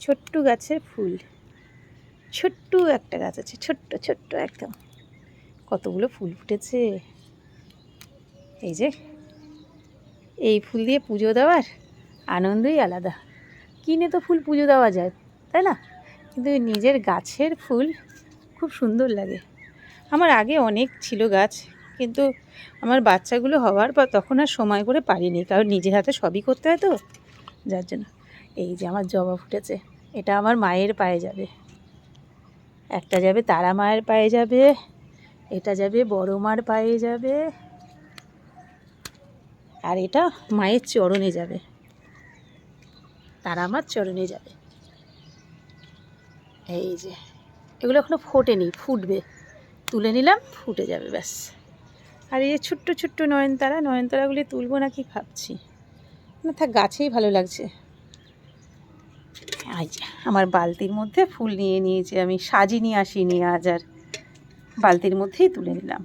ছোট্ট গাছের ফুল, ছোট্ট একটা গাছ আছে, ছোট্ট ছোট্ট একদম, কতগুলো ফুল ফুটেছে। এই যে এই ফুল দিয়ে পুজো দেওয়ার আনন্দই আলাদা। কিনে তো ফুল পুজো দেওয়া যায়, তাই না? কিন্তু নিজের গাছের ফুল খুব সুন্দর লাগে। আমার আগে অনেক ছিল গাছ, কিন্তু আমার বাচ্চাগুলো হওয়ার পর তখন আর সময় করে পারিনি, কারণ নিজের হাতে সবই করতে হয় তো, যার জন্য। এই যে আমার জবা ফুটেছে, এটা আমার মায়ের পায়ে যাবে, একটা যাবে তারা মায়ের পায়ে যাবে, এটা যাবে বড় মার পায়ে যাবে, আর এটা মায়ের চরণে যাবে, তারা মার চরণে যাবে। এই যে এগুলো এখনো ফোটেনি, ফুটবে, তুলে নিলাম, ফুটে যাবে ব্যাস। আর এই যে ছোট্ট ছোট্ট নয়নতারা, নয়নতারাগুলি তুলবো নাকি ভাবছি, না থাক, গাছেই ভালো লাগছে। এই যে আমার বালতির মধ্যে ফুল নিয়ে নিয়েছি, আমি সাজিয়ে নিয়ে আসিনি আজ, আর বালতির মধ্যেই তুলে নিলাম।